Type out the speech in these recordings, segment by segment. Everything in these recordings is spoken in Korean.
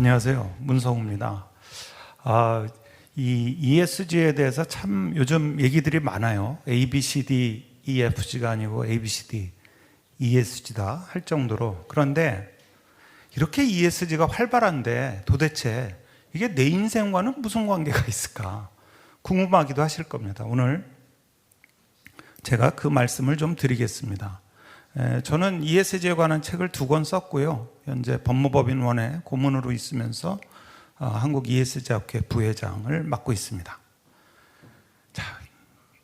안녕하세요. 문성우입니다. 이 ESG에 대해서 참 요즘 얘기들이 많아요. A, B, C, D, E, F, G가 아니고 A, B, C, D, ESG다 할 정도로. 그런데 이렇게 ESG가 활발한데 도대체 이게 내 인생과는 무슨 관계가 있을까 궁금하기도 하실 겁니다. 오늘 제가 그 말씀을 좀 드리겠습니다. 저는 ESG에 관한 책을 2권 썼고요. 현재 법무법인원의 고문으로 있으면서 한국 ESG학회 부회장을 맡고 있습니다. 자,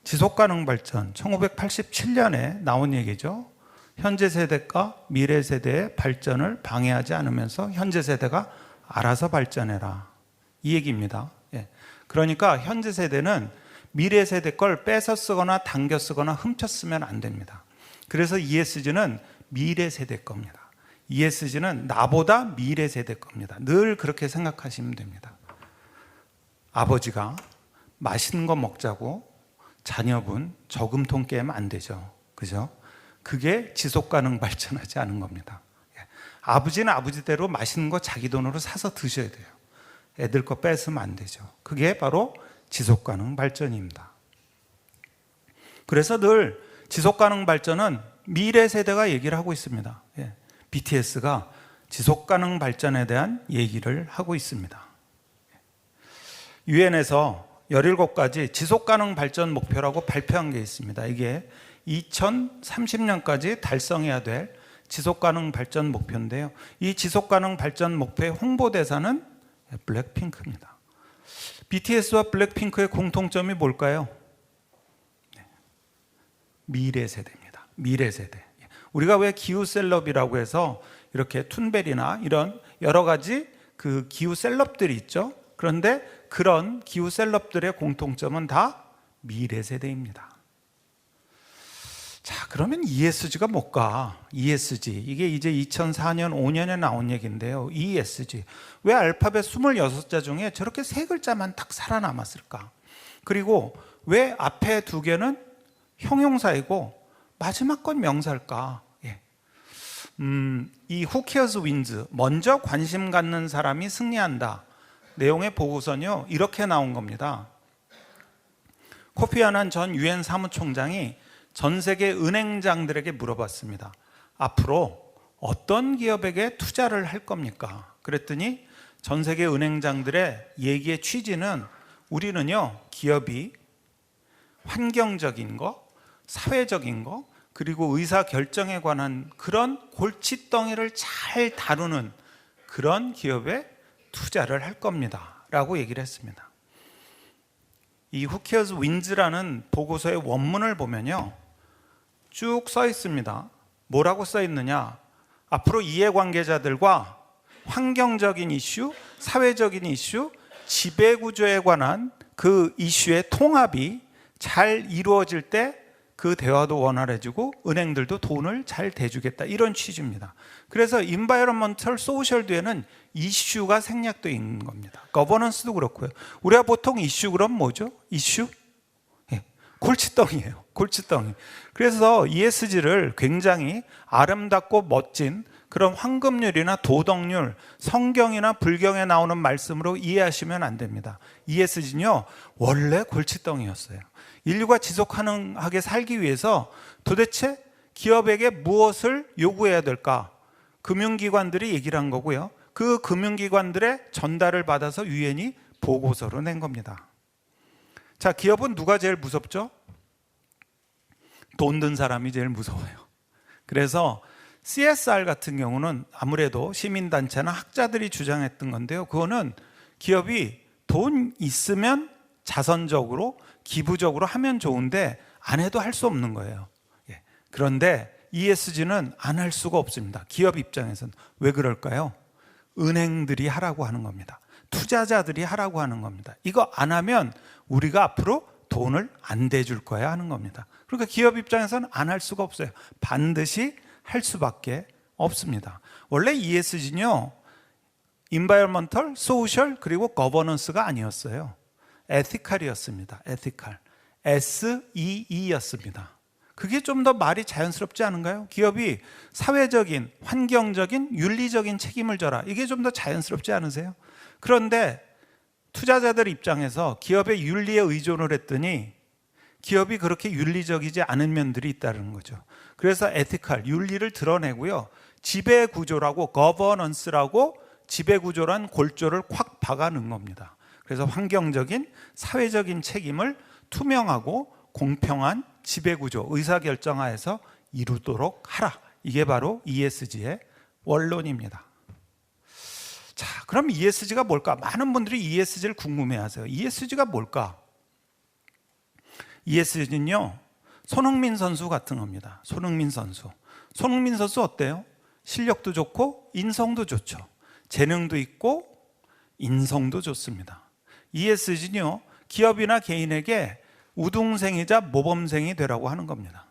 지속가능 발전 1987년에 나온 얘기죠. 현재 세대가 미래 세대의 발전을 방해하지 않으면서 현재 세대가 알아서 발전해라, 이 얘기입니다. 그러니까 현재 세대는 미래 세대 걸 뺏어 쓰거나 당겨 쓰거나 훔쳐 쓰면 안 됩니다. 그래서 ESG는 미래 세대 겁니다. ESG는 나보다 미래 세대 겁니다. 늘 그렇게 생각하시면 됩니다. 아버지가 맛있는 거 먹자고 자녀분 저금통 깨면 안 되죠. 그죠? 그게 지속가능 발전하지 않은 겁니다. 아버지는 아버지대로 맛있는 거 자기 돈으로 사서 드셔야 돼요. 애들 거 뺏으면 안 되죠. 그게 바로 지속가능 발전입니다. 그래서 늘 지속가능 발전은 미래 세대가 얘기를 하고 있습니다. BTS가 지속가능 발전에 대한 얘기를 하고 있습니다. 유엔에서 17가지 지속가능 발전 목표라고 발표한 게 있습니다. 이게 2030년까지 달성해야 될 지속가능 발전 목표인데요. 이 지속가능 발전 목표의 홍보대사는 블랙핑크입니다. BTS와 블랙핑크의 공통점이 뭘까요? 미래 세대입니다. 미래 세대. 우리가 왜 기후 셀럽이라고 해서 이렇게 툰베리나 이런 여러 가지 그 기후 셀럽들이 있죠. 그런데 그런 기후 셀럽들의 공통점은 다 미래 세대입니다. 자, 그러면 ESG가 뭘까? ESG. 이게 이제 2004년, 5년에 나온 얘기인데요. ESG. 왜 알파벳 26자 중에 저렇게 3글자만 딱 살아남았을까? 그리고 왜 앞에 2개는 형용사이고 마지막 건 명사일까? 이 Who cares wins, 먼저 관심 갖는 사람이 승리한다 내용의 보고서는요, 이렇게 나온 겁니다. 코피 아난 전 유엔 사무총장이 전 세계 은행장들에게 물어봤습니다. 앞으로 어떤 기업에게 투자를 할 겁니까? 그랬더니 전 세계 은행장들의 얘기의 취지는 우리는요, 기업이 환경적인 거, 사회적인 거, 그리고 의사결정에 관한 그런 골칫덩이를 잘 다루는 그런 기업에 투자를 할 겁니다 라고 얘기를 했습니다. 이 Who cares wins라는 보고서의 원문을 보면요, 쭉 써 있습니다. 뭐라고 써 있느냐? 앞으로 이해관계자들과 환경적인 이슈, 사회적인 이슈, 지배구조에 관한 그 이슈의 통합이 잘 이루어질 때 그 대화도 원활해지고 은행들도 돈을 잘 대주겠다, 이런 취지입니다. 그래서 Environmental, Social 뒤에는 이슈가 생략되어 있는 겁니다. 거버넌스도 그렇고요. 우리가 보통 이슈 그럼 뭐죠? 이슈? 골칫덩이에요. 골칫덩이. 그래서 ESG를 굉장히 아름답고 멋진 그런 황금률이나 도덕률, 성경이나 불경에 나오는 말씀으로 이해하시면 안 됩니다. ESG는요, 원래 골칫덩이였어요. 인류가 지속 가능하게 살기 위해서 도대체 기업에게 무엇을 요구해야 될까? 금융기관들이 얘기를 한 거고요. 그 금융기관들의 전달을 받아서 유엔이 보고서로 낸 겁니다. 자, 기업은 누가 제일 무섭죠? 돈 든 사람이 제일 무서워요. 그래서 CSR 같은 경우는 아무래도 시민단체나 학자들이 주장했던 건데요. 그거는 기업이 돈 있으면 자선적으로, 기부적으로 하면 좋은데 안 해도 할 수 없는 거예요. 그런데 ESG는 안 할 수가 없습니다. 기업 입장에서는. 왜 그럴까요? 은행들이 하라고 하는 겁니다. 투자자들이 하라고 하는 겁니다. 이거 안 하면 우리가 앞으로 돈을 안 대줄 거야 하는 겁니다. 그러니까 기업 입장에서는 안 할 수가 없어요. 반드시 할 수밖에 없습니다. 원래 ESG는요, Environmental, Social, 그리고 Governance가 아니었어요. Ethical이었습니다. Ethical. SEE였습니다. 그게 좀 더 말이 자연스럽지 않은가요? 기업이 사회적인, 환경적인, 윤리적인 책임을 져라. 이게 좀 더 자연스럽지 않으세요? 그런데 투자자들 입장에서 기업의 윤리에 의존을 했더니 기업이 그렇게 윤리적이지 않은 면들이 있다는 거죠. 그래서 에티컬, 윤리를 드러내고요. 지배구조라고, 거버넌스라고 지배구조란 골조를 콱 박아 넣은 겁니다. 그래서 환경적인, 사회적인 책임을 투명하고 공평한 지배구조, 의사결정하에서 이루도록 하라. 이게 바로 ESG의 원론입니다. 자, 그럼 ESG가 뭘까? 많은 분들이 ESG를 궁금해하세요. ESG가 뭘까? ESG는요, 손흥민 선수 같은 겁니다. 손흥민 선수 어때요? 실력도 좋고 인성도 좋죠. 재능도 있고 인성도 좋습니다. ESG는요, 기업이나 개인에게 우등생이자 모범생이 되라고 하는 겁니다.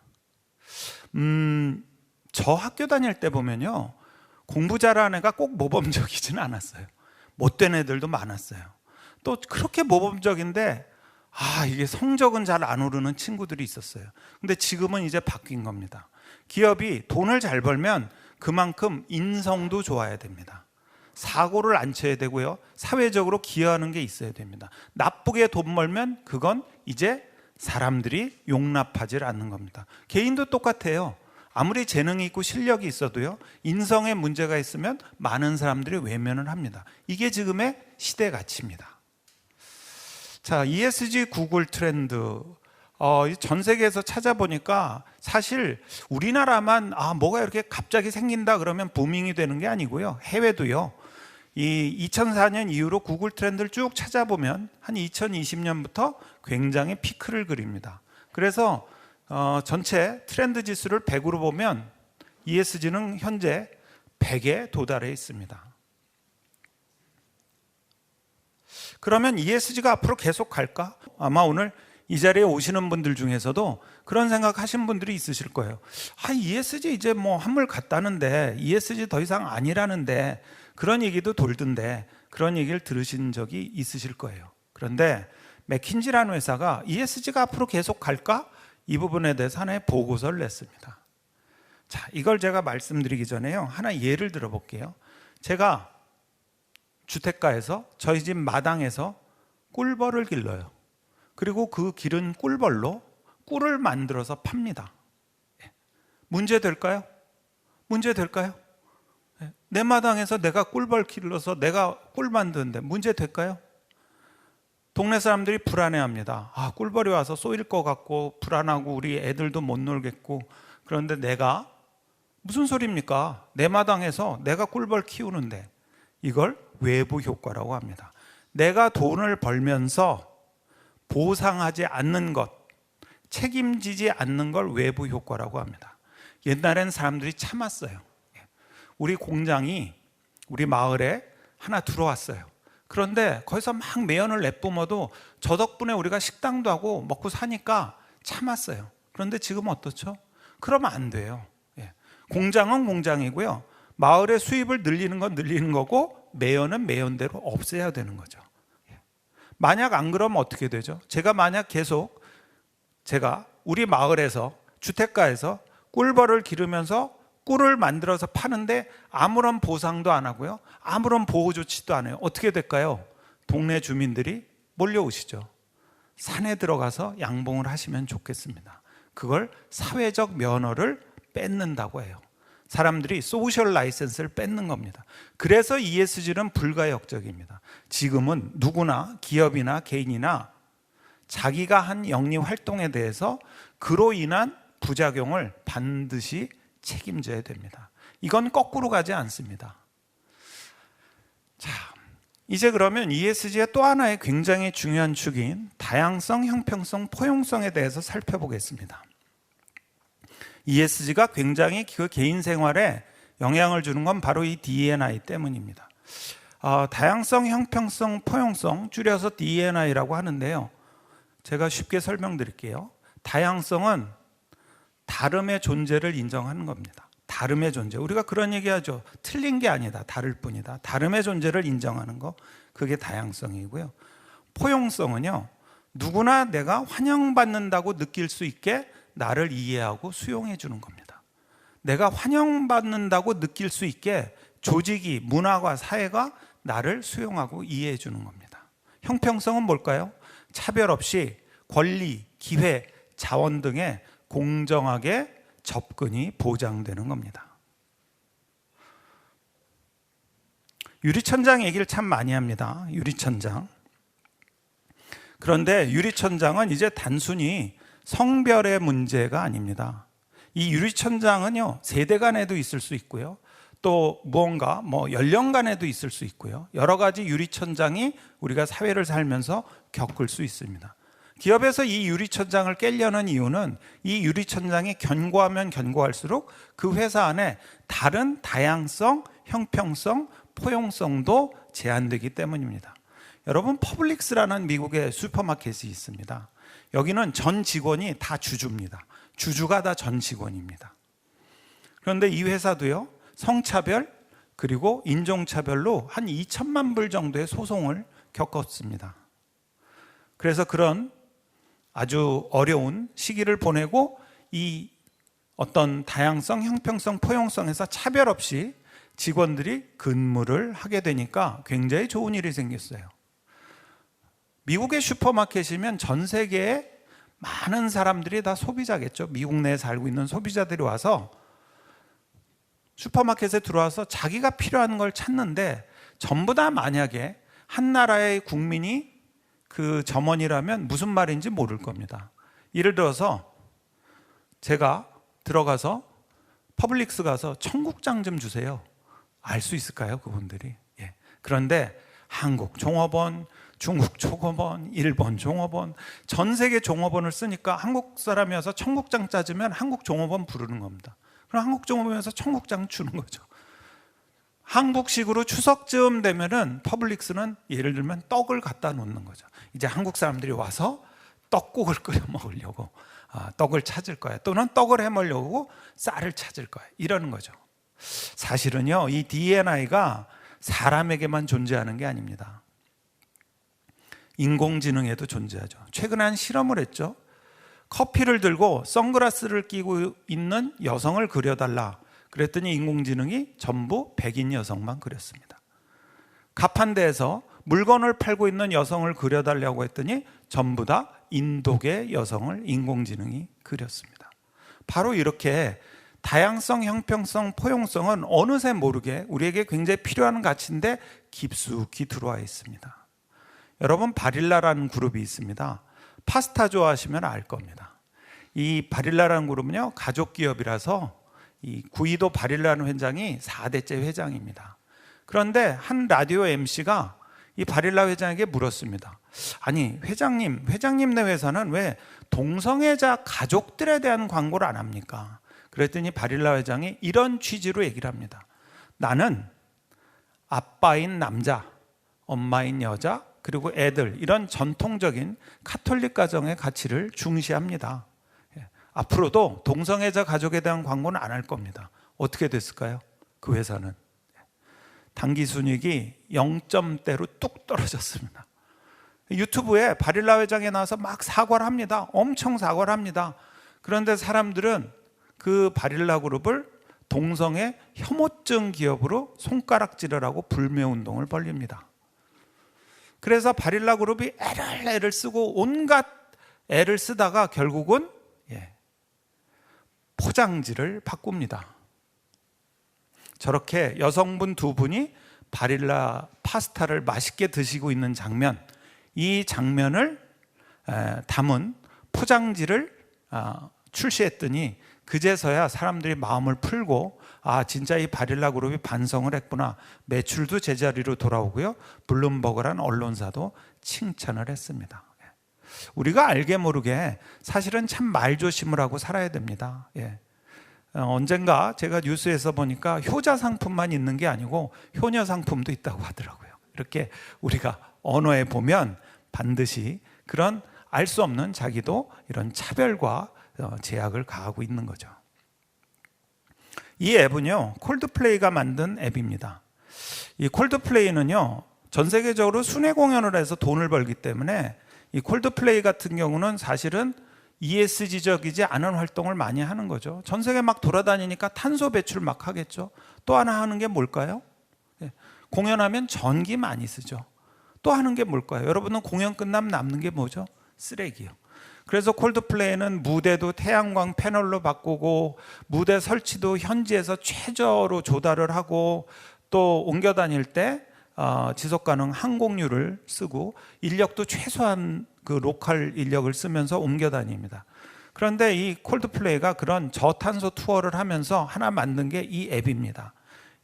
저 학교 다닐 때 보면요, 공부 잘하는 애가 꼭 모범적이지는 않았어요. 못된 애들도 많았어요. 또 그렇게 모범적인데 이게 성적은 잘 안 오르는 친구들이 있었어요. 근데 지금은 이제 바뀐 겁니다. 기업이 돈을 잘 벌면 그만큼 인성도 좋아야 됩니다. 사고를 안 쳐야 되고요. 사회적으로 기여하는 게 있어야 됩니다. 나쁘게 돈 벌면 그건 이제 사람들이 용납하지 않는 겁니다. 개인도 똑같아요. 아무리 재능이 있고 실력이 있어도요, 인성에 문제가 있으면 많은 사람들이 외면을 합니다. 이게 지금의 시대 가치입니다. 자, ESG 구글 트렌드. 전 세계에서 찾아보니까 사실 우리나라만 뭐가 이렇게 갑자기 생긴다 그러면 부밍이 되는 게 아니고요. 해외도요. 이 2004년 이후로 구글 트렌드를 쭉 찾아보면 한 2020년부터 굉장히 피크를 그립니다. 그래서 전체 트렌드 지수를 100으로 보면 ESG는 현재 100에 도달해 있습니다. 그러면 ESG가 앞으로 계속 갈까? 아마 오늘 이 자리에 오시는 분들 중에서도 그런 생각하신 분들이 있으실 거예요. ESG 이제 뭐 한물 갔다는데 ESG 더 이상 아니라는데 그런 얘기도 돌던데 그런 얘기를 들으신 적이 있으실 거예요. 그런데 맥킨지라는 회사가 ESG가 앞으로 계속 갈까? 이 부분에 대해서 하나의 보고서를 냈습니다. 자, 이걸 제가 말씀드리기 전에요, 하나 예를 들어볼게요. 제가 주택가에서 저희 집 마당에서 꿀벌을 길러요. 그리고 그 기른 꿀벌로 꿀을 만들어서 팝니다. 문제 될까요? 문제 될까요? 내 마당에서 내가 꿀벌 길러서 내가 꿀 만드는데 문제 될까요? 동네 사람들이 불안해합니다. 꿀벌이 와서 쏘일 것 같고 불안하고 우리 애들도 못 놀겠고. 그런데 내가 무슨 소리입니까? 내 마당에서 내가 꿀벌 키우는데. 이걸 외부 효과라고 합니다. 내가 돈을 벌면서 보상하지 않는 것, 책임지지 않는 걸 외부 효과라고 합니다. 옛날엔 사람들이 참았어요. 우리 공장이 우리 마을에 하나 들어왔어요. 그런데 거기서 막 매연을 내뿜어도 저 덕분에 우리가 식당도 하고 먹고 사니까 참았어요. 그런데 지금 어떻죠? 그러면 안 돼요. 공장은 공장이고요. 마을의 수입을 늘리는 건 늘리는 거고 매연은 매연대로 없애야 되는 거죠. 만약 안 그러면 어떻게 되죠? 제가 만약 계속 우리 마을에서 주택가에서 꿀벌을 기르면서 꿀을 만들어서 파는데 아무런 보상도 안 하고요, 아무런 보호 조치도 안 해요. 어떻게 될까요? 동네 주민들이 몰려오시죠. 산에 들어가서 양봉을 하시면 좋겠습니다. 그걸 사회적 면허를 뺏는다고 해요. 사람들이 소셜 라이센스를 뺏는 겁니다. 그래서 ESG는 불가역적입니다. 지금은 누구나 기업이나 개인이나 자기가 한 영리 활동에 대해서 그로 인한 부작용을 반드시 책임져야 됩니다. 이건 거꾸로 가지 않습니다. 자, 이제 그러면 ESG의 또 하나의 굉장히 중요한 축인 다양성, 형평성, 포용성에 대해서 살펴보겠습니다. ESG가 굉장히 그 개인 생활에 영향을 주는 건 바로 이 D&I 때문입니다. 다양성, 형평성, 포용성, 줄여서 D&I라고 하는데요. 제가 쉽게 설명드릴게요. 다양성은 다름의 존재를 인정하는 겁니다. 다름의 존재. 우리가 그런 얘기하죠. 틀린 게 아니다. 다를 뿐이다. 다름의 존재를 인정하는 거. 그게 다양성이고요. 포용성은요, 누구나 내가 환영받는다고 느낄 수 있게 나를 이해하고 수용해 주는 겁니다. 내가 환영받는다고 느낄 수 있게 조직이, 문화가, 사회가 나를 수용하고 이해해 주는 겁니다. 형평성은 뭘까요? 차별 없이 권리, 기회, 자원 등의 공정하게 접근이 보장되는 겁니다. 유리천장 얘기를 참 많이 합니다. 유리천장. 그런데 유리천장은 이제 단순히 성별의 문제가 아닙니다. 이 유리천장은요, 세대 간에도 있을 수 있고요. 또 무언가 연령 간에도 있을 수 있고요. 여러 가지 유리천장이 우리가 사회를 살면서 겪을 수 있습니다. 기업에서 이 유리천장을 깨려는 이유는 이 유리천장이 견고하면 견고할수록 그 회사 안에 다른 다양성, 형평성, 포용성도 제한되기 때문입니다. 여러분, 퍼블릭스라는 미국의 슈퍼마켓이 있습니다. 여기는 전 직원이 다 주주입니다. 주주가 다 전 직원입니다. 그런데 이 회사도요, 성차별 그리고 인종차별로 한 2천만 불 정도의 소송을 겪었습니다. 그래서 그런 아주 어려운 시기를 보내고 이 어떤 다양성, 형평성, 포용성에서 차별 없이 직원들이 근무를 하게 되니까 굉장히 좋은 일이 생겼어요. 미국의 슈퍼마켓이면 전 세계에 많은 사람들이 다 소비자겠죠. 미국 내에 살고 있는 소비자들이 와서 슈퍼마켓에 들어와서 자기가 필요한 걸 찾는데 전부 다 만약에 한 나라의 국민이 그 점원이라면 무슨 말인지 모를 겁니다. 예를 들어서 제가 들어가서 퍼블릭스 가서 청국장 좀 주세요. 알 수 있을까요, 그분들이? 예. 그런데 한국 종업원, 중국 종업원, 일본 종업원, 전 세계 종업원을 쓰니까 한국 사람이 와서 청국장 짜주면 한국 종업원 부르는 겁니다. 그럼 한국 종업원에서 청국장 주는 거죠. 한국식으로 추석쯤 되면은 퍼블릭스는 예를 들면 떡을 갖다 놓는 거죠. 이제 한국 사람들이 와서 떡국을 끓여 먹으려고 떡을 찾을 거야. 또는 떡을 해 먹으려고 쌀을 찾을 거야. 이러는 거죠. 사실은요, 이 D&I가 사람에게만 존재하는 게 아닙니다. 인공지능에도 존재하죠. 최근에 한 실험을 했죠. 커피를 들고 선글라스를 끼고 있는 여성을 그려달라. 그랬더니 인공지능이 전부 백인 여성만 그렸습니다. 가판대에서 물건을 팔고 있는 여성을 그려달라고 했더니 전부 다 인도계 여성을 인공지능이 그렸습니다. 바로 이렇게 다양성, 형평성, 포용성은 어느새 모르게 우리에게 굉장히 필요한 가치인데 깊숙이 들어와 있습니다. 여러분, 바릴라라는 그룹이 있습니다. 파스타 좋아하시면 알 겁니다. 이 바릴라라는 그룹은요, 가족 기업이라서 이 구이도 바릴라는 회장이 4대째 회장입니다. 그런데 한 라디오 MC가 이 바릴라 회장에게 물었습니다. 아니, 회장님네 회사는 왜 동성애자 가족들에 대한 광고를 안 합니까? 그랬더니 바릴라 회장이 이런 취지로 얘기를 합니다. 나는 아빠인 남자, 엄마인 여자, 그리고 애들, 이런 전통적인 카톨릭 가정의 가치를 중시합니다. 앞으로도 동성애자 가족에 대한 광고는 안 할 겁니다. 어떻게 됐을까요? 그 회사는 당기순이익이 0점대로 뚝 떨어졌습니다. 유튜브에 바릴라 회장에 나와서 막 사과를 합니다. 엄청 사과를 합니다. 그런데 사람들은 그 바릴라 그룹을 동성애 혐오증 기업으로 손가락질을 하고 불매운동을 벌립니다. 그래서 바릴라 그룹이 애를 쓰고 온갖 애를 쓰다가 결국은 포장지를 바꿉니다. 저렇게 여성분 두 분이 바릴라 파스타를 맛있게 드시고 있는 장면, 이 장면을 담은 포장지를 출시했더니 그제서야 사람들이 마음을 풀고 진짜 이 바릴라 그룹이 반성을 했구나. 매출도 제자리로 돌아오고요. 블룸버그라는 언론사도 칭찬을 했습니다. 우리가 알게 모르게 사실은 참 말조심을 하고 살아야 됩니다. 언젠가 제가 뉴스에서 보니까 효자 상품만 있는 게 아니고 효녀 상품도 있다고 하더라고요. 이렇게 우리가 언어에 보면 반드시 그런 알 수 없는 자기도 이런 차별과 제약을 가하고 있는 거죠. 이 앱은요, 콜드플레이가 만든 앱입니다. 이 콜드플레이는요, 전 세계적으로 순회 공연을 해서 돈을 벌기 때문에 이 콜드플레이 같은 경우는 사실은 ESG적이지 않은 활동을 많이 하는 거죠. 전 세계 막 돌아다니니까 탄소 배출 막 하겠죠. 또 하나 하는 게 뭘까요? 공연하면 전기 많이 쓰죠. 또 하는 게 뭘까요? 여러분은 공연 끝나면 남는 게 뭐죠? 쓰레기요. 그래서 콜드플레이는 무대도 태양광 패널로 바꾸고 무대 설치도 현지에서 최저로 조달을 하고 또 옮겨 다닐 때 지속 가능 항공유를 쓰고 인력도 최소한 그 로컬 인력을 쓰면서 옮겨 다닙니다. 그런데 이 콜드플레이가 그런 저탄소 투어를 하면서 하나 만든 게 이 앱입니다.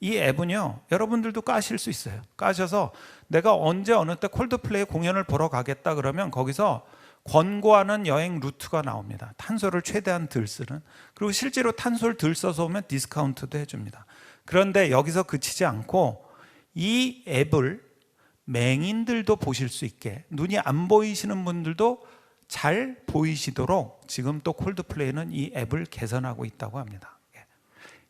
이 앱은요, 여러분들도 까실 수 있어요. 까셔서 내가 언제 어느 때 콜드플레이 공연을 보러 가겠다 그러면 거기서 권고하는 여행 루트가 나옵니다. 탄소를 최대한 덜 쓰는. 그리고 실제로 탄소를 덜 써서 오면 디스카운트도 해줍니다. 그런데 여기서 그치지 않고 이 앱을 맹인들도 보실 수 있게, 눈이 안 보이시는 분들도 잘 보이시도록 지금 또 콜드플레이는 이 앱을 개선하고 있다고 합니다.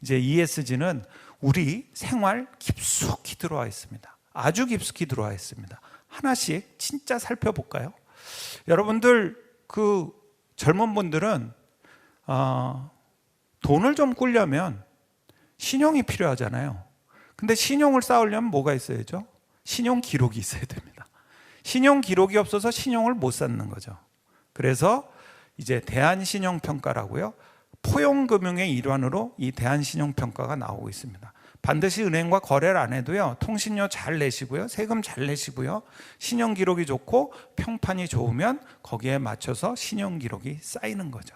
이제 ESG는 우리 생활 깊숙이 들어와 있습니다. 아주 깊숙이 들어와 있습니다. 하나씩 진짜 살펴볼까요? 여러분들 그 젊은 분들은 돈을 좀 꿀려면 신용이 필요하잖아요. 근데 신용을 쌓으려면 뭐가 있어야죠? 신용 기록이 있어야 됩니다. 신용 기록이 없어서 신용을 못 쌓는 거죠. 그래서 이제 대한신용평가라고요. 포용금융의 일환으로 이 대한신용평가가 나오고 있습니다. 반드시 은행과 거래를 안 해도요, 통신료 잘 내시고요, 세금 잘 내시고요, 신용 기록이 좋고 평판이 좋으면 거기에 맞춰서 신용 기록이 쌓이는 거죠.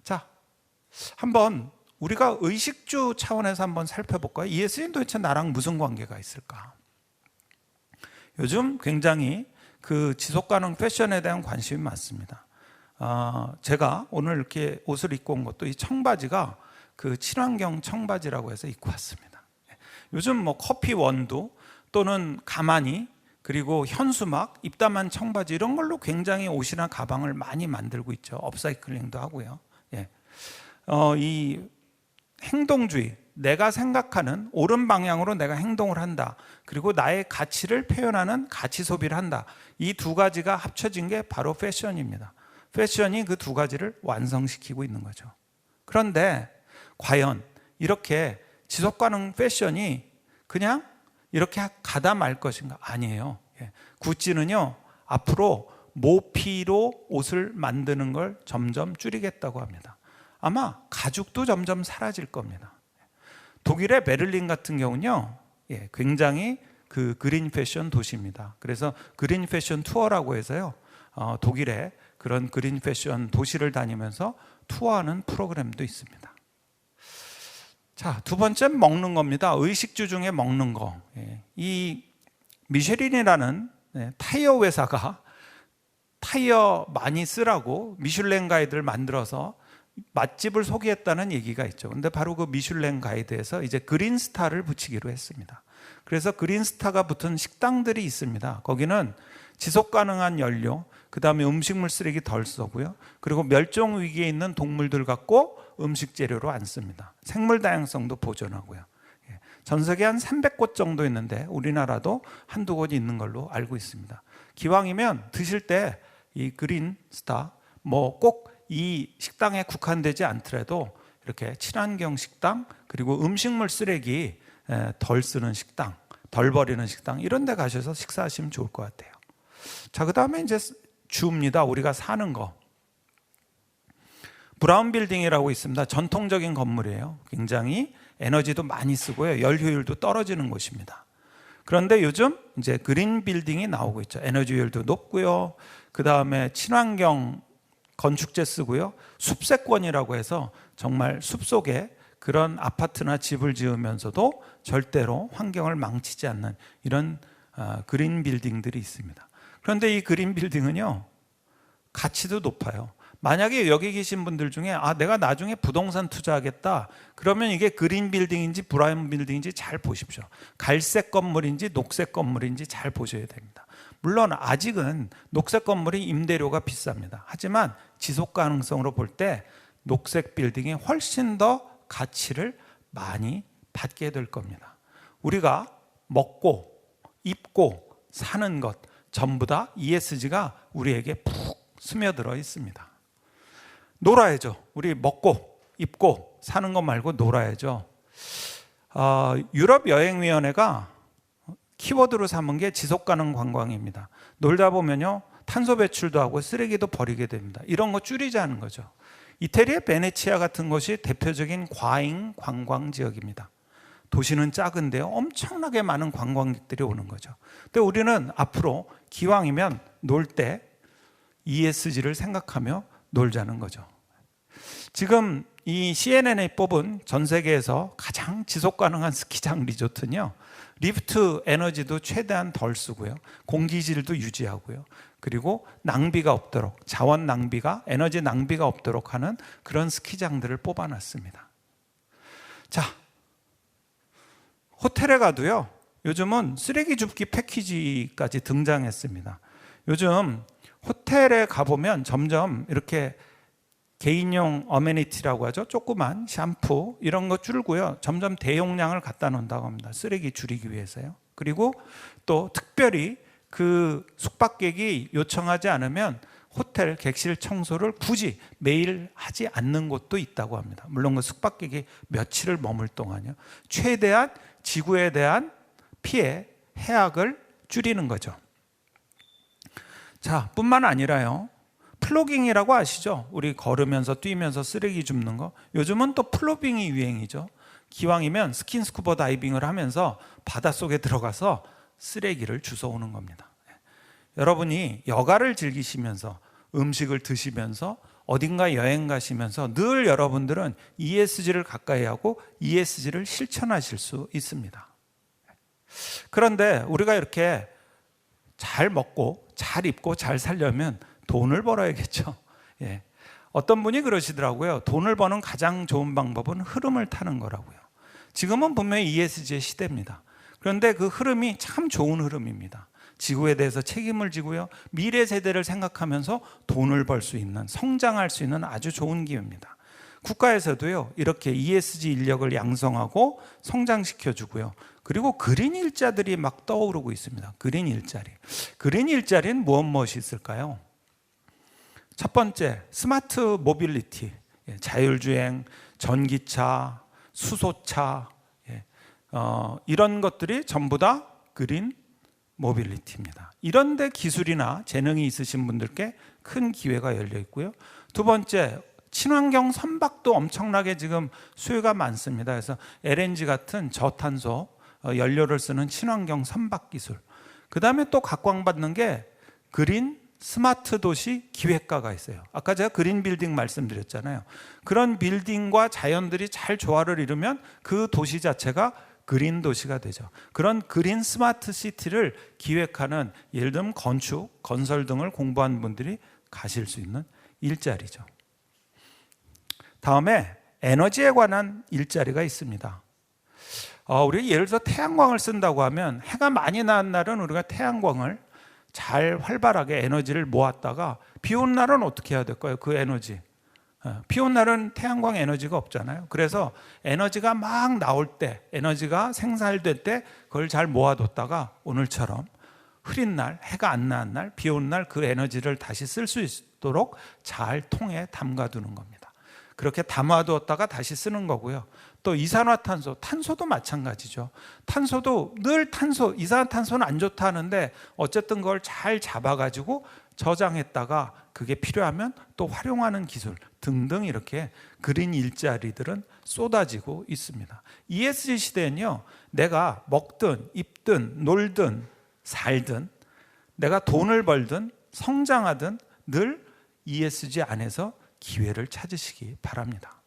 자, 한번 우리가 의식주 차원에서 한번 살펴볼까요? ESG는 도대체 나랑 무슨 관계가 있을까? 요즘 굉장히 그 지속가능 패션에 대한 관심이 많습니다. 제가 오늘 이렇게 옷을 입고 온 것도 이 청바지가 그 친환경 청바지라고 해서 입고 왔습니다. 요즘 뭐 커피 원두 또는 가마니 그리고 현수막, 입담한 청바지 이런 걸로 굉장히 옷이나 가방을 많이 만들고 있죠. 업사이클링도 하고요. 이 행동주의, 내가 생각하는 옳은 방향으로 내가 행동을 한다. 그리고 나의 가치를 표현하는 가치 소비를 한다. 이 두 가지가 합쳐진 게 바로 패션입니다. 패션이 그 두 가지를 완성시키고 있는 거죠. 그런데 과연 이렇게 지속가능 패션이 그냥 이렇게 가다 말 것인가? 아니에요. 구찌는요, 앞으로 모피로 옷을 만드는 걸 점점 줄이겠다고 합니다. 아마 가죽도 점점 사라질 겁니다. 독일의 베를린 같은 경우는요, 굉장히 그 그린 패션 도시입니다. 그래서 그린 패션 투어라고 해서요, 독일의 그런 그린 패션 도시를 다니면서 투어하는 프로그램도 있습니다. 자, 두 번째 먹는 겁니다. 의식주 중에 먹는 거. 이 미쉐린이라는 타이어 회사가 타이어 많이 쓰라고 미슐랭 가이드를 만들어서 맛집을 소개했다는 얘기가 있죠. 근데 바로 그 미슐랭 가이드에서 이제 그린스타를 붙이기로 했습니다. 그래서 그린스타가 붙은 식당들이 있습니다. 거기는 지속 가능한 연료, 그 다음에 음식물 쓰레기 덜 쓰고요. 그리고 멸종 위기에 있는 동물들 갖고 음식 재료로 안 씁니다. 생물 다양성도 보존하고요. 전 세계 한 300곳 정도 있는데 우리나라도 한두 곳이 있는 걸로 알고 있습니다. 기왕이면 드실 때 이 그린스타 뭐 꼭 이 식당에 국한되지 않더라도 이렇게 친환경 식당 그리고 음식물 쓰레기 덜 쓰는 식당, 덜 버리는 식당 이런 데 가셔서 식사하시면 좋을 것 같아요. 자, 그 다음에 이제 주입니다. 우리가 사는 거. 브라운 빌딩이라고 있습니다. 전통적인 건물이에요. 굉장히 에너지도 많이 쓰고요. 열 효율도 떨어지는 곳입니다. 그런데 요즘 이제 그린 빌딩이 나오고 있죠. 에너지 효율도 높고요. 그 다음에 친환경 건축재 쓰고요. 숲세권이라고 해서 정말 숲속에 그런 아파트나 집을 지으면서도 절대로 환경을 망치지 않는 이런 그린 빌딩들이 있습니다. 그런데 이 그린 빌딩은요, 가치도 높아요. 만약에 여기 계신 분들 중에 내가 나중에 부동산 투자하겠다 그러면 이게 그린 빌딩인지 브라운 빌딩인지 잘 보십시오. 갈색 건물인지 녹색 건물인지 잘 보셔야 됩니다. 물론 아직은 녹색 건물이 임대료가 비쌉니다. 하지만 지속 가능성으로 볼 때 녹색 빌딩이 훨씬 더 가치를 많이 받게 될 겁니다. 우리가 먹고 입고 사는 것 전부 다 ESG가 우리에게 푹 스며들어 있습니다. 놀아야죠. 우리 먹고 입고 사는 것 말고 놀아야죠. 유럽여행위원회가 키워드로 삼은 게 지속가능 관광입니다. 놀다 보면요, 탄소 배출도 하고 쓰레기도 버리게 됩니다. 이런 거 줄이자는 거죠. 이태리의 베네치아 같은 곳이 대표적인 과잉 관광 지역입니다. 도시는 작은데요, 엄청나게 많은 관광객들이 오는 거죠. 근데 우리는 앞으로 기왕이면 놀 때 ESG를 생각하며 놀자는 거죠. 지금 이 CNN이 뽑은 전 세계에서 가장 지속 가능한 스키장 리조트는요, 리프트 에너지도 최대한 덜 쓰고요, 공기질도 유지하고요, 그리고 낭비가 없도록, 자원 낭비가, 에너지 낭비가 없도록 하는 그런 스키장들을 뽑아놨습니다. 자, 호텔에 가도요, 요즘은 쓰레기 줍기 패키지까지 등장했습니다. 요즘 호텔에 가보면 점점 이렇게 개인용 어메니티라고 하죠, 조그만 샴푸 이런 거 줄고요, 점점 대용량을 갖다 놓는다고 합니다. 쓰레기 줄이기 위해서요. 그리고 또 특별히 그 숙박객이 요청하지 않으면 호텔 객실 청소를 굳이 매일 하지 않는 곳도 있다고 합니다. 물론 그 숙박객이 며칠을 머물 동안요, 최대한 지구에 대한 피해, 해악을 줄이는 거죠. 자, 뿐만 아니라요, 플로깅이라고 아시죠? 우리 걸으면서 뛰면서 쓰레기 줍는 거. 요즘은 또 플로깅이 유행이죠. 기왕이면 스킨스쿠버 다이빙을 하면서 바닷속에 들어가서 쓰레기를 주워오는 겁니다. 여러분이 여가를 즐기시면서 음식을 드시면서 어딘가 여행 가시면서 늘 여러분들은 ESG를 가까이 하고 ESG를 실천하실 수 있습니다. 그런데 우리가 이렇게 잘 먹고 잘 입고 잘 살려면 돈을 벌어야겠죠. 예. 어떤 분이 그러시더라고요. 돈을 버는 가장 좋은 방법은 흐름을 타는 거라고요. 지금은 분명히 ESG의 시대입니다. 그런데 그 흐름이 참 좋은 흐름입니다. 지구에 대해서 책임을 지고요, 미래 세대를 생각하면서 돈을 벌 수 있는, 성장할 수 있는 아주 좋은 기회입니다. 국가에서도요, 이렇게 ESG 인력을 양성하고 성장시켜 주고요, 그리고 그린 일자들이 막 떠오르고 있습니다. 그린 일자리. 그린 일자리는 무엇이 있을까요? 첫 번째, 스마트 모빌리티, 자율주행, 전기차, 수소차, 이런 것들이 전부 다 그린 모빌리티입니다. 이런 데 기술이나 재능이 있으신 분들께 큰 기회가 열려 있고요. 두 번째, 친환경 선박도 엄청나게 지금 수요가 많습니다. 그래서 LNG 같은 저탄소 연료를 쓰는 친환경 선박 기술. 그 다음에 또 각광받는 게 그린 스마트 도시 기획가가 있어요. 아까 제가 그린 빌딩 말씀드렸잖아요. 그런 빌딩과 자연들이 잘 조화를 이루면 그 도시 자체가 그린 도시가 되죠. 그런 그린 스마트 시티를 기획하는, 예를 들면 건축, 건설 등을 공부한 분들이 가실 수 있는 일자리죠. 다음에 에너지에 관한 일자리가 있습니다. 우리가 예를 들어서 태양광을 쓴다고 하면, 해가 많이 나는 날은 우리가 태양광을 잘 활발하게 에너지를 모았다가 비 온 날은 어떻게 해야 될까요? 그 에너지. 비 온 날은 태양광 에너지가 없잖아요. 그래서 에너지가 막 나올 때, 에너지가 생산될 때 그걸 잘 모아뒀다가 오늘처럼 흐린 날, 해가 안 나는 날, 비 온 날 그 에너지를 다시 쓸 수 있도록 잘 통에 담가두는 겁니다. 그렇게 담아두었다가 다시 쓰는 거고요. 또 이산화탄소, 탄소도 마찬가지죠. 탄소도 늘 이산화탄소는 안 좋다 하는데 어쨌든 그걸 잘 잡아가지고 저장했다가 그게 필요하면 또 활용하는 기술 등등, 이렇게 그린 일자리들은 쏟아지고 있습니다. ESG 시대는요, 내가 먹든 입든 놀든 살든, 내가 돈을 벌든 성장하든 늘 ESG 안에서 기회를 찾으시기 바랍니다.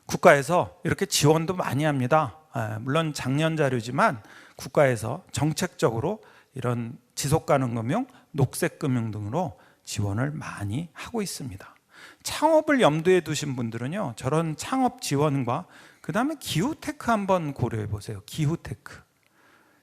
국가에서 이렇게 지원도 많이 합니다. 물론 작년 자료지만 국가에서 정책적으로 이런 지속가능금융, 녹색금융 등으로 지원을 많이 하고 있습니다. 창업을 염두에 두신 분들은요, 저런 창업 지원과 그 다음에 기후테크 한번 고려해 보세요. 기후테크,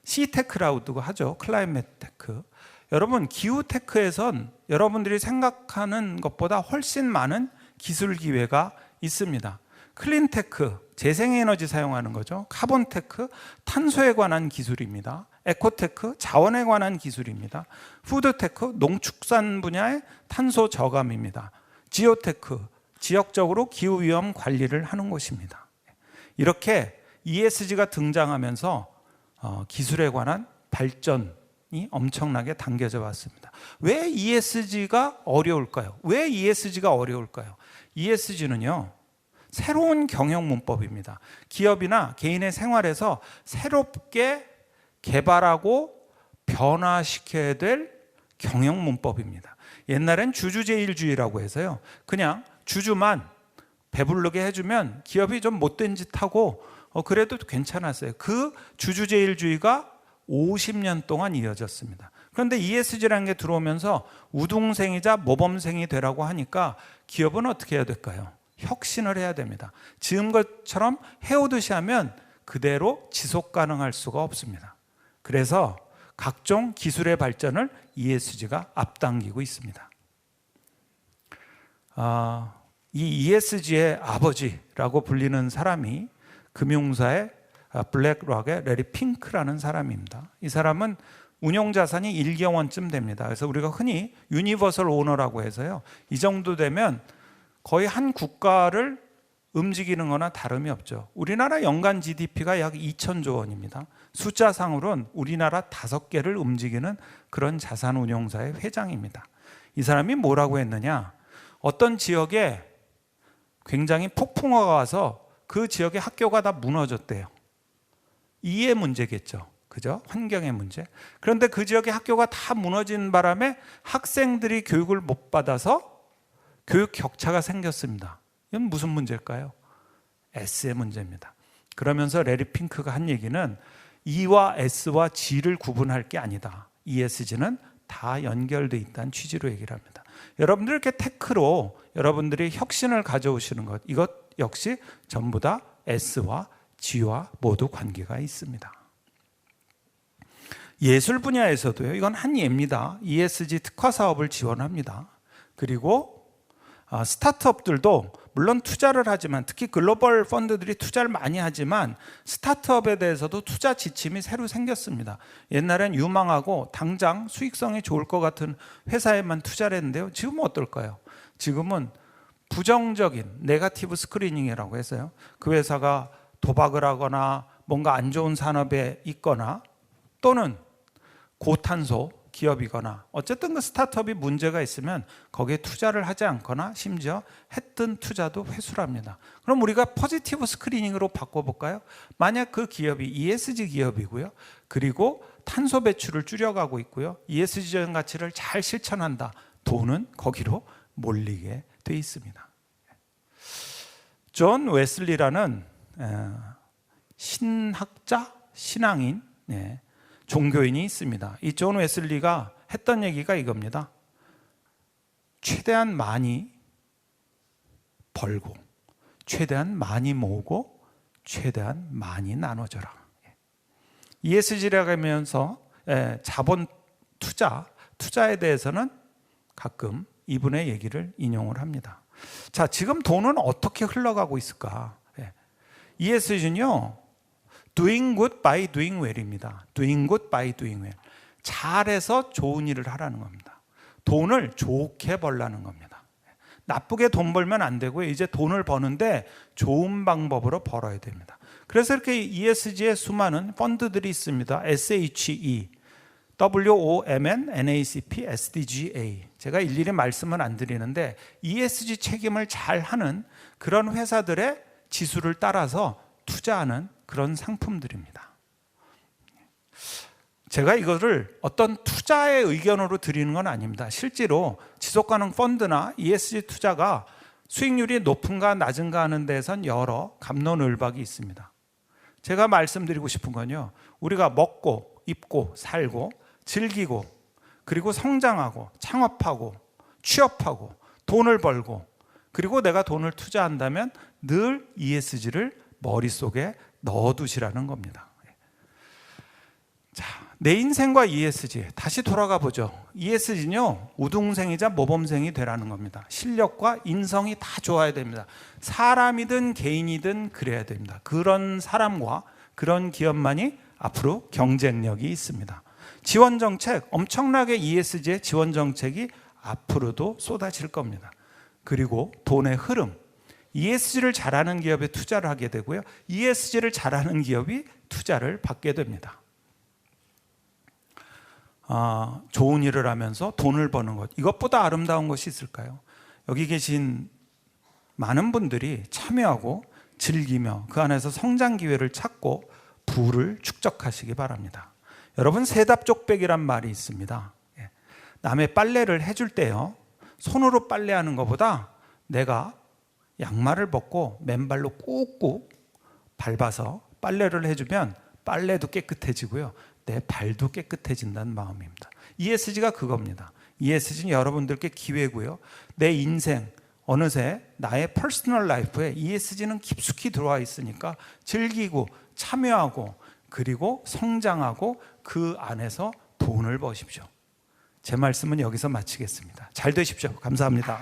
C테크라고도 하죠. 클라이밋 테크. 여러분, 기후테크에선 여러분들이 생각하는 것보다 훨씬 많은 기술 기회가 있습니다. 클린테크, 재생에너지 사용하는 거죠. 카본테크, 탄소에 관한 기술입니다. 에코테크, 자원에 관한 기술입니다. 푸드테크, 농축산 분야의 탄소 저감입니다. 지오테크, 지역적으로 기후위험 관리를 하는 곳입니다. 이렇게 ESG가 등장하면서 기술에 관한 발전이 엄청나게 당겨져 왔습니다. 왜 ESG가 어려울까요? 왜 ESG가 어려울까요? ESG는요, 새로운 경영 문법입니다. 기업이나 개인의 생활에서 새롭게 개발하고 변화시켜야 될 경영 문법입니다. 옛날엔 주주제일주의라고 해서요, 그냥 주주만 배부르게 해주면 기업이 좀 못된 짓 하고 그래도 괜찮았어요. 그 주주제일주의가 50년 동안 이어졌습니다. 그런데 ESG라는 게 들어오면서 우등생이자 모범생이 되라고 하니까 기업은 어떻게 해야 될까요? 혁신을 해야 됩니다. 지금 것처럼 해오듯이 하면 그대로 지속 가능할 수가 없습니다. 그래서 각종 기술의 발전을 ESG가 앞당기고 있습니다. 이 ESG의 아버지라고 불리는 사람이 금융사의 블랙락의 레리 핑크라는 사람입니다. 이 사람은 운용자산이 1조 원쯤 됩니다. 그래서 우리가 흔히 유니버설 오너라고 해서요, 이 정도 되면 거의 한 국가를 움직이는 거나 다름이 없죠. 우리나라 연간 GDP가 약 2천조 원입니다. 숫자상으로는 우리나라 5개를 움직이는 그런 자산운용사의 회장입니다. 이 사람이 뭐라고 했느냐, 어떤 지역에 굉장히 폭풍우가 와서 그 지역의 학교가 다 무너졌대요. 이해 문제겠죠. 그죠? 환경의 문제. 그런데 그 지역의 학교가 다 무너진 바람에 학생들이 교육을 못 받아서 교육 격차가 생겼습니다. 이건 무슨 문제일까요? S의 문제입니다. 그러면서 레리 핑크가 한 얘기는 E와 S와 G를 구분할 게 아니다. ESG는 다 연결되어 있다는 취지로 얘기를 합니다. 여러분들 이렇게 테크로 여러분들이 혁신을 가져오시는 것, 이것 역시 전부 다 S와 G와 모두 관계가 있습니다. 예술 분야에서도요, 이건 한 예입니다. ESG 특화 사업을 지원합니다. 그리고 스타트업들도 물론 투자를 하지만, 특히 글로벌 펀드들이 투자를 많이 하지만 스타트업에 대해서도 투자 지침이 새로 생겼습니다. 옛날엔 유망하고 당장 수익성이 좋을 것 같은 회사에만 투자를 했는데요, 지금은 어떨까요? 지금은 부정적인 네거티브 스크리닝이라고 해서요, 그 회사가 도박을 하거나 뭔가 안 좋은 산업에 있거나 또는 고탄소 기업이거나 어쨌든 그 스타트업이 문제가 있으면 거기에 투자를 하지 않거나 심지어 했던 투자도 회수를 합니다. 그럼 우리가 포지티브 스크리닝으로 바꿔볼까요? 만약 그 기업이 ESG 기업이고요, 그리고 탄소 배출을 줄여가고 있고요, ESG적인 가치를 잘 실천한다, 돈은 거기로 몰리게 돼 있습니다. 존 웨슬리라는 신학자, 신앙인, 종교인이 있습니다. 이 존 웨슬리가 했던 얘기가 이겁니다. 최대한 많이 벌고, 최대한 많이 모으고, 최대한 많이 나눠줘라. ESG라고 하면서 자본 투자에 대해서는 가끔 이분의 얘기를 인용을 합니다. 자, 지금 돈은 어떻게 흘러가고 있을까? ESG는요, doing good by doing well입니다. doing good by doing well. 잘해서 좋은 일을 하라는 겁니다. 돈을 좋게 벌라는 겁니다. 나쁘게 돈 벌면 안 되고요, 이제 돈을 버는데 좋은 방법으로 벌어야 됩니다. 그래서 이렇게 ESG에 수많은 펀드들이 있습니다. SHE, WOMN, NACP, SDGA. 제가 일일이 말씀은 안 드리는데 ESG 책임을 잘 하는 그런 회사들의 지수를 따라서 투자하는 그런 상품들입니다. 제가 이거를 어떤 투자의 의견으로 드리는 건 아닙니다. 실제로 지속가능 펀드나 ESG 투자가 수익률이 높은가 낮은가 하는 데선 여러 갑론을박이 있습니다. 제가 말씀드리고 싶은 건요, 우리가 먹고 입고 살고 즐기고 그리고 성장하고 창업하고 취업하고 돈을 벌고 그리고 내가 돈을 투자한다면 늘 ESG를 머릿속에 넣어두시라는 겁니다. 자, 내 인생과 ESG 다시 돌아가 보죠. ESG는요, 우등생이자 모범생이 되라는 겁니다. 실력과 인성이 다 좋아야 됩니다. 사람이든 개인이든 그래야 됩니다. 그런 사람과 그런 기업만이 앞으로 경쟁력이 있습니다. 지원 정책, 엄청나게 ESG의 지원 정책이 앞으로도 쏟아질 겁니다. 그리고 돈의 흐름, ESG를 잘하는 기업에 투자를 하게 되고요. ESG를 잘하는 기업이 투자를 받게 됩니다. 좋은 일을 하면서 돈을 버는 것, 이것보다 아름다운 것이 있을까요? 여기 계신 많은 분들이 참여하고 즐기며 그 안에서 성장 기회를 찾고 부를 축적하시기 바랍니다. 여러분, 세답족백이란 말이 있습니다. 남의 빨래를 해줄 때요, 손으로 빨래하는 것보다 내가 양말을 벗고 맨발로 꾹꾹 밟아서 빨래를 해주면 빨래도 깨끗해지고요, 내 발도 깨끗해진다는 마음입니다. ESG가 그겁니다. ESG는 여러분들께 기회고요, 내 인생 어느새 나의 퍼스널 라이프에 ESG는 깊숙이 들어와 있으니까 즐기고 참여하고 그리고 성장하고 그 안에서 돈을 버십시오. 제 말씀은 여기서 마치겠습니다. 잘 되십시오. 감사합니다.